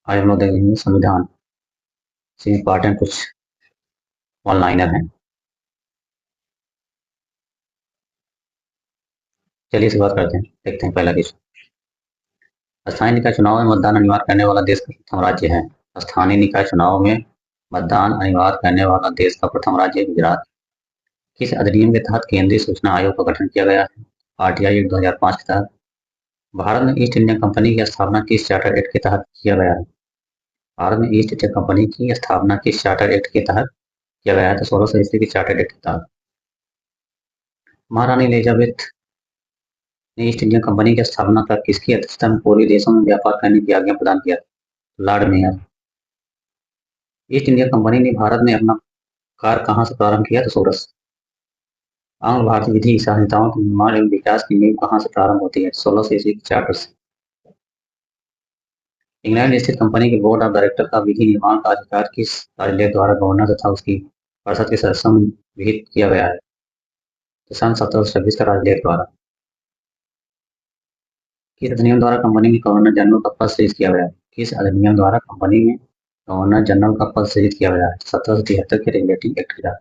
आज हम लोग देखेंगे संविधान से इम्पोर्टेंट कुछ ऑनलाइनर हैं। चलिए शुरुआत करते हैं। देखते हैं पहला क्वेश्चन। स्थानीय निकाय चुनाव में मतदान अनिवार्य करने वाला देश का प्रथम राज्य है। स्थानीय निकाय चुनाव में मतदान अनिवार्य करने वाला देश का प्रथम राज्य गुजरात। किस अधिनियम के तहत केंद्रीय सूचना आयोग का गठन किया गया है? आरटीआई एक्ट 2005 के तहत। भारत में ईस्ट इंडिया कंपनी की स्थापना किस चार्टर एक्ट के तहत किया गया है? भारत में ईस्ट इंडिया कंपनी की स्थापना किस चार्टर एक्ट के तहत किया गया है? तो 1600 ईस्वी के चार्टर एक्ट के तहत। महारानी एलिजाबेथ ने ईस्ट इंडिया कंपनी की स्थापना कर किसकी अध्यक्षता में पूर्वी देशों में व्यापार करने की आज्ञा प्रदान किया? Lord mayor. East India company ने भारत में अपना कार्य कहाँ से प्रारंभ किया? तो सूरत। आंग्ल भारतीय विधि संहिताओं के निर्माण एवं विकास की नींव कहाँ से प्रारंभ होती है? 1600 ईस्वी के चार्टर से। इंग्लैंड स्थित कंपनी के बोर्ड ऑफ डायरेक्टर का विधि निर्माण का अधिकार किस राजलेख द्वारा गवर्नर तथा उसकी परिषद के सदस्यों में विहित किया गया है? तो सन 1726 का राजलेख द्वारा। किस अधिनियम द्वारा कंपनी में गवर्नर जनरल का पद सृजित किया गया है? किस अधिनियम द्वारा कंपनी में गवर्नर जनरल का पद सृजित किया गया है? 1773 के रेगुलेटिंग एक्ट के तहत।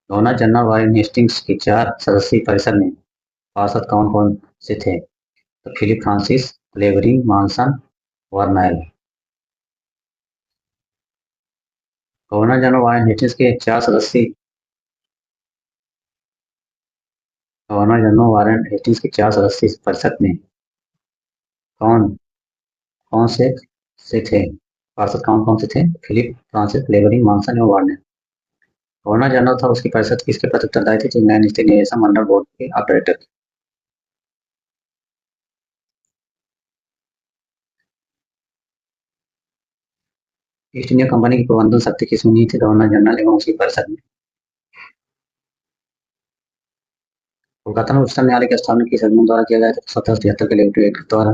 गवर्नर जनरल वारेन हेस्टिंग्स की 4 सदस्यीय परिषद में पार्षद कौन कौन से थे? तो फिलिप फ्रांसिस, क्लेवरिंग, मॉनसन, वर्नैल। गवर्नर जनरल वारेन हेस्टिंग्स के 4 सदस्यीय गवर्नर जनरल वारेन हेस्टिंग्स की 4 सदस्यीय परिषद में कौन कौन से थे? पार्षद कौन कौन से थे? फिलिप फ्रांसिस, क्लेवरिंग, मॉनसन और वार्नर। गवर्नर जनरल था उसकी परिषद किसके प्रति उत्तरदायी थी? तो इंग्लैंड स्थित निवेशक मंडल बोर्ड के ऑपरेटर। ईस्ट इंडिया कंपनी की प्रबंधन शक्ति किसमें नहीं थी? गवर्नर जनरल एवं उसकी परिषद में। कोलकाता में उच्चतम न्यायालय की स्थापना किस अधिनियम द्वारा किया गया था? 1773 के लेगिस्लेटिव एक्ट द्वारा।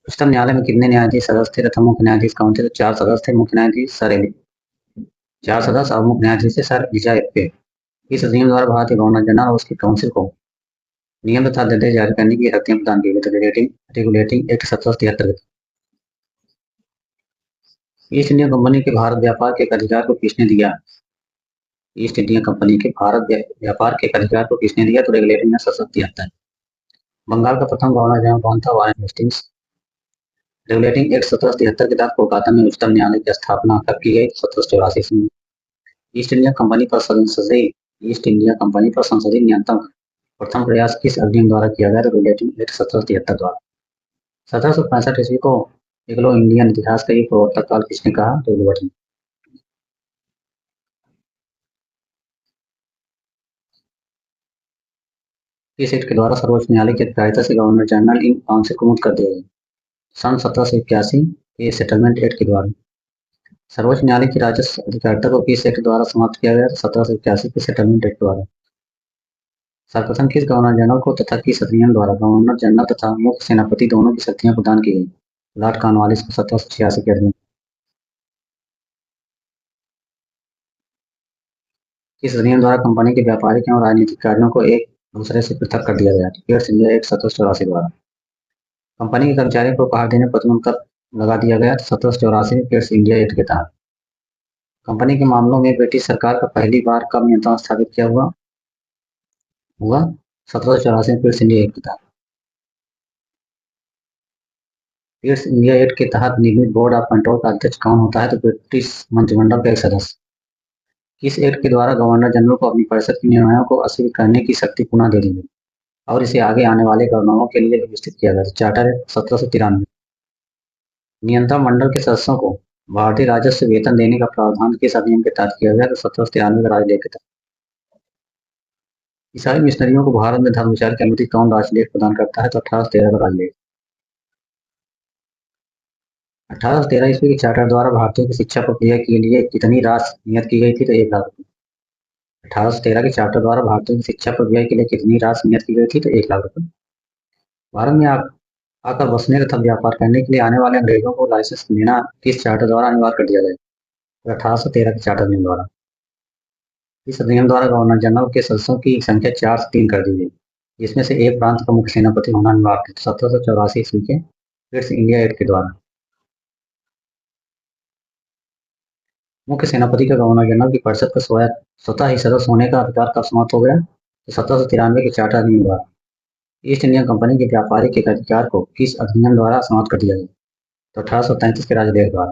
उच्चतम न्यायालय में कितने न्यायाधीश सदस्य थे तथा मुख्य न्यायाधीश कौन थे? तो 4 सदस्य थे। मुख्य न्यायाधीश सर 4 सदस्य और मुख्य न्यायाधीश थे सर एलिजा एप्पे। इस अधिनियम द्वारा भारतीय गवर्नर जनरल और उसकी काउंसिल को नियम तथा निर्देश जारी करने की शक्तियां प्रदान की गई। तो regulating act 1773। East India company के भारत व्यापार के अधिकार को किसने दिया? ईस्ट इंडिया कंपनी के भारत व्यापार के अधिकार को किसने दिया? तो रेगुलेटिंग एक्ट 1773। बंगाल का प्रथम गवर्नर जनरल कौन था? Warren Hastings. रेगुलेटिंग एक्ट 1773 के तहत कोलकाता में उच्चतम न्यायालय की स्थापना कब की गई? 1784 में। ईस्ट इंडिया कंपनी पर संसदीय नियंत्रण प्रथम प्रयास किस अधिनियम द्वारा किया गया? रेगुलेटिंग एक्ट 1773 द्वारा। 1765 ईस्वी को एंग्लो इंडियन इतिहास का एक प्रवर्तक काल किसने कहा? तो एडवर्ड। किस एक्ट के द्वारा सर्वोच्च न्यायालय की अधिकारिता से गवर्नर जनरल इन काउंसिल को मुक्त कर दिया गया? सन 1781 के सेटलमेंट एक्ट के द्वारा। सर्वोच्च न्यायालय की राजस्व अधिकारिता को किस एक्ट द्वारा समाप्त किया गया? 1781 के सेटलमेंट एक्ट द्वारा। सर्वप्रथम किस गवर्नर जनरल को तथा किस अधिनियम द्वारा गवर्नर जनरल तथा मुख्य सेनापति दोनों की शक्तियां प्रदान की गई? लॉर्ड कॉर्नवालिस को 1786 के अधिनियम। किस अधिनियम द्वारा कंपनी के व्यापारिक एवं राजनीतिक कार्यों को एक दूसरे से पृथक कर दिया गया? पीयर्स इंडिया एक्ट 1784 द्वारा। कंपनी के कर्मचारियों को उपहार देने पर प्रतिबंध कब लगा दिया गया? 1784 में पीयर्स इंडिया एक्ट के तहत। कंपनी के मामलों में ब्रिटिश सरकार का पहली बार कब नियंत्रण स्थापित किया हुआ 1784 में पीयर्स इंडिया एक्ट के तहत। पीयर्स इंडिया एक्ट के तहत निर्मित बोर्ड ऑफ कंट्रोल का अध्यक्ष कौन होता है? तो ब्रिटिश मंत्रिमंडल का एक सदस्य। किस एक्ट के द्वारा गवर्नर जनरल को अपनी परिषद के निर्णयों को अस्वीकार करने की शक्ति पुनः दे दी गई और इसे आगे आने वाले गवर्नरों के लिए व्यवस्थित किया गया? Charter act 1793। नियंत्रण मंडल के सदस्यों को भारतीय राजस्व वेतन देने का प्रावधान किस अधिनियम के तहत किया गया? तो 1793 का राजलेख के तहत। ईसाई मिशनरियों को भारत में धर्म विचार की अनुमति कौन राजलेख प्रदान करता है? तो 1813 का राजलेख। 1813 ईस्वी के चार्टर द्वारा भारतीयों की शिक्षा प्रक्रिया के लिए कितनी राशि नियत की गई थी? तो 1,00,000 रुपये। 1813 के चार्टर द्वारा भारतीयों की शिक्षा प्रक्रिया के लिए कितनी राशि नियत की गई थी? तो 1,00,000 रुपये। भारत में आकर बसने तथा व्यापार करने के लिए आने वाले अंग्रेजों को लाइसेंस लेना किस चार्टर द्वारा अनिवार्य कर दिया गया? तो 1813 के चार्टर नियम द्वारा। इस अधिनियम द्वारा गवर्नर जनरल के सदस्यों की संख्या 4 से 3 कर दी गई, जिसमें से एक प्रांत का मुख्य सेनापति होना अनिवार्य था। 1784 ईस्वी के ब्रिटिश इंडिया एक्ट के द्वारा। मुख्य सेनापति का गवर्नर जनरल की परिषद का स्वतः ही सदस्य होने का अधिकार कब समाप्त हो गया? तो 1793 के चार्टर अधिनियम द्वारा। ईस्ट इंडिया कंपनी के व्यापारिक के अधिकार को किस अधिनियम द्वारा समाप्त कर दिया गया? तो 1833 के राजलेख द्वारा।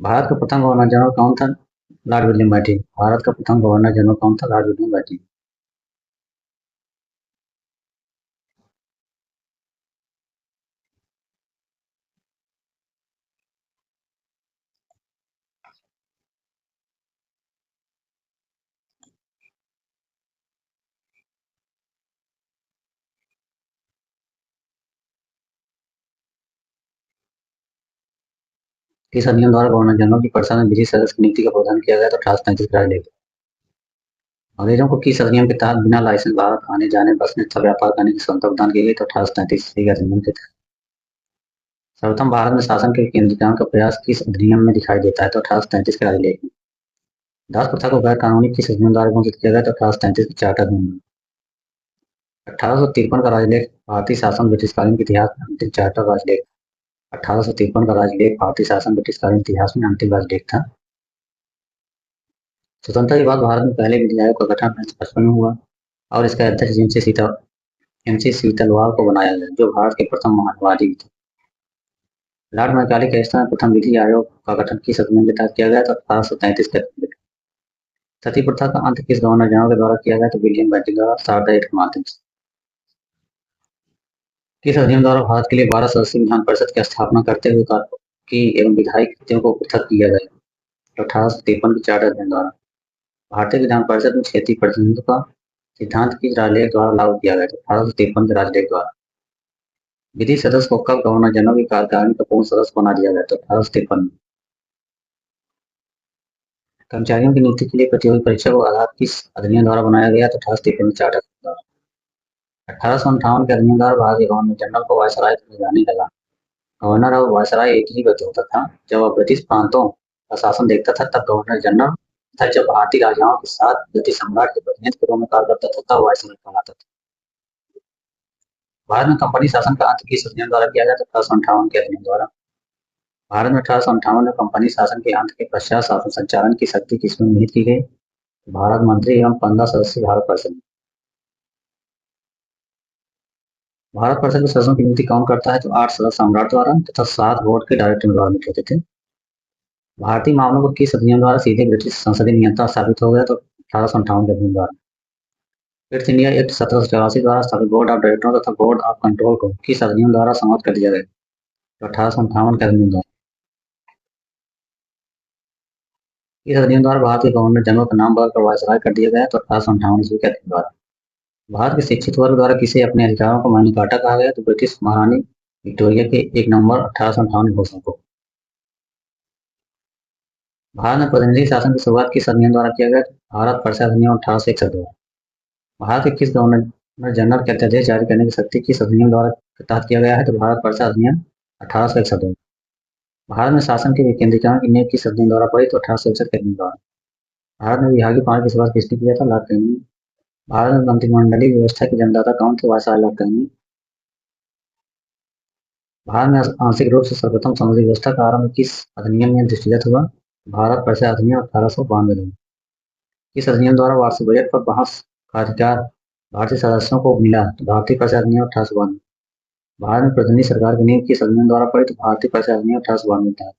भारत का प्रथम गवर्नर जनरल कौन था? Lord William Bentinck. भारत का प्रथम गवर्नर जनरल कौन था? Lord William Bentinck. किस अधिनियम द्वारा गवर्नर जनरल की परिषद में ब्रिटिश सदस्य की नियुक्ति का प्रावधान किया गया? तो 1833 का राजलेख। अंग्रेजों को किस अधिनियम के तहत बिना लाइसेंस भारत आने जाने बसने तथा व्यापार करने की स्वतंत्रता प्रदान की गई? तो 1833 के अधिनियम के तहत। सर्वप्रथम भारत में शासन के केंद्रीकरण का प्रयास किस अधिनियम में दिखाई देता है? तो 1833 के राजलेख में। दास प्रथा को गैर कानूनी किस अधिनियम द्वारा घोषित किया गया? तो 1833 के चार्टर अधिनियम में। 1853 का राजलेख भारतीय शासन ब्रिटिशकालीन के इतिहास में अंतिम चार्टर राजलेख। 1853 का राजलेख भारतीय शासन ब्रिटिशकालीन इतिहास में अंतिम राजलेख था। स्वतंत्रता के बाद भारत में पहले विधि आयोग का गठन 1955 में हुआ और इसका अध्यक्ष एमसी सीतलवाल को बनाया गया, जो भारत के प्रथम महानवादी थे। लॉर्ड मैकाले के स्थान प्रथम विधि आयोग का गठन किस अधिनियम के तहत किया गया? तो 1833 के। सती प्रथा का अंत किस गवर्नर जनरल के द्वारा किया गया? तो विलियम बेंटिंक द्वारा शारदा एक्ट के माध्यम से। किस अधिनियम द्वारा भारत के लिए 12 सदस्यीय विधान परिषद की स्थापना करते हुए की एवं विधायी कृतियों को पृथक किया गया? तो 1853 के चार्टर अधिनियम द्वारा। भारतीय विधान परिषद में क्षेत्रीय प्रतिनिधित्व का सिद्धांत किस राजलेख द्वारा लागू किया गया? तो 1853 के राजलेख द्वारा। विधि सदस्य को कब गवर्नर जनरल की कार्यकारिणी का पूर्ण सदस्य बना दिया गया? तो 1853 में। कर्मचारियों की नियुक्ति के लिए प्रतियोगी परीक्षा को आधार किस अधिनियम द्वारा बनाया गया? तो 1853 चार्टर द्वारा। 1858 के अधिनियम द्वारा भारत के गवर्नर जनरल को वायसराय कहा जाने लगा। गवर्नर और वायसराय एक ही व्यक्ति होता था। जब वह ब्रिटिश प्रांतों का शासन देखता था तब गवर्नर जनरल था, जब भारतीय राजाओं के साथ ब्रिटिश सम्राट के प्रतिनिधि के रूप में कार्य करता था तब वायसराय कहलाता था। भारत में कंपनी शासन का अंत किस अधिनियम द्वारा किया गया? तो 1858 के अधिनियम द्वारा। भारत में 1858 में कंपनी शासन के अंत के पश्चात शासन संचालन की शक्ति किसमें निहित की गई? भारत मंत्री एवं 15 सदस्यीय भारत परिषद। भारत परिषद के सदस्यों की नियुक्ति कौन करता है? तो 8 सदस्य सम्राट द्वारा तथा 7 बोर्ड के डायरेक्टर द्वारा नियुक्त होते थे। भारतीय मामलों को किस अधिनियम द्वारा सीधे ब्रिटिश संसदीय नियंत्रण स्थापित हो गया? तो 1858 के अधिनियम द्वारा। ईस्ट इंडिया एक्ट 1784 द्वारा स्थापित बोर्ड ऑफ डायरेक्टरों तथा बोर्ड ऑफ कंट्रोल को किस अधिनियम द्वारा समाप्त कर दिया गया? तो 1858 के अधिनियम द्वारा। इस अधिनियम द्वारा भारत के गवर्नर जनरल का नाम बदलकर वायसराय कर दिया गया। तो 1858 ईस्वी के अधिनियम द्वारा। भारत के शिक्षित वर्ग द्वारा किसे अपने अधिकारों को मैग्ना कार्टा कहा गया? तो ब्रिटिश महारानी विक्टोरिया के 1 नवंबर 1858 घोषणा को। भारत में प्रतिनिधि शासन की शुरुआत किस अधिनियम द्वारा किया गया? भारत परिषद अधिनियम 1861 द्वारा। भारत के किस गवर्नर जनरल के अध्यादेश जारी करने की शक्ति किस अधिनियम द्वारा तहत किया गया है? तो भारत परिषद अधिनियम 1861 द्वारा। भारत में शासन के विकेंद्रीकरण की नींव किस अधिनियम द्वारा पड़ी? तो 1861 के अधिनियम द्वारा। भारत में विभागीय पावर की शुरुआत किसने किया था? Lord Canning. भारत में मंत्रिमंडलीय व्यवस्था के जन्मदाता कौन थे? Viceroy Lord Canning. भारत में आंशिक रूप से सर्वोत्तम समुद्री व्यवस्था का आरंभ किस अधिनियम में दृष्टिगत हुआ? भारत परिषद अधिनियम 1892 में। किस अधिनियम द्वारा वार्षिक बजट पर बहस का अधिकार भारतीय सदस्यों को मिला? तो भारतीय परिषद अधिनियम 1892। भारत में प्रतिनिधि सरकार की नींव किस अधिनियम द्वारा पड़ी? तो भारतीय परिषद अधिनियम 1892 था।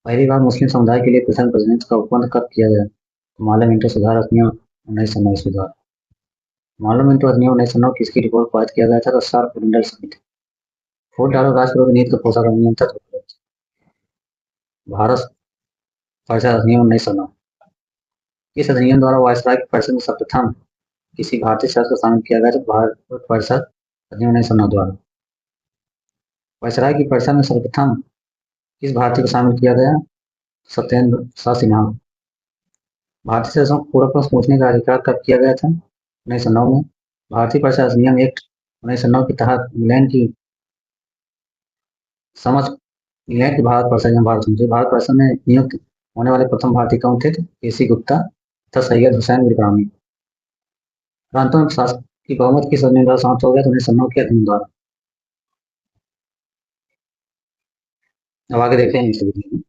पहली बार मुस्लिम समुदाय के लिए प्रथम प्रतिनिधित्व का उपबंध कब किया गया? माला मिंटो सुधार अधिनियम 1909 ईस्वी द्वारा। माला मिंटो अधिनियम 1909 किसकी रिपोर्ट पारित किया गया था? तो सार पुरंदर समिति। फूट डालो राष्ट्रपति नीति का पोषक अधिनियम था। भारत परिषद अधिनियम 1909। इस अधिनियम द्वारा वायसराय की परिषद में सर्वप्रथम किसी भारतीय सदस्य को शामिल किया गया? तो भारत परिषद अधिनियम 1909 द्वारा। वायसराय की परिषद में सर्वप्रथम किस भारतीय को शामिल किया गया? सत्येंद्र शाह सिन्हा। भारतीय सदस्यों को पूरा प्रश्न पूछने का अधिकार कब किया गया था? 1909 में। भारतीय परिषद अधिनियम एक्ट 1909 के तहत इंग्लैंड की समझ इंग्लैंड की भारत परिषद में नियुक्त होने वाले प्रथम भारतीय कौन थे? केसी गुप्ता तथा सैयद हुसैन गिरगामी। प्रांतों में शासन की बहुमत किस अधिनियम द्वारा समाप्त हो गया? तो 1909 के अधिनियम द्वारा। अब आगे देखते हैं इस वीडियो में।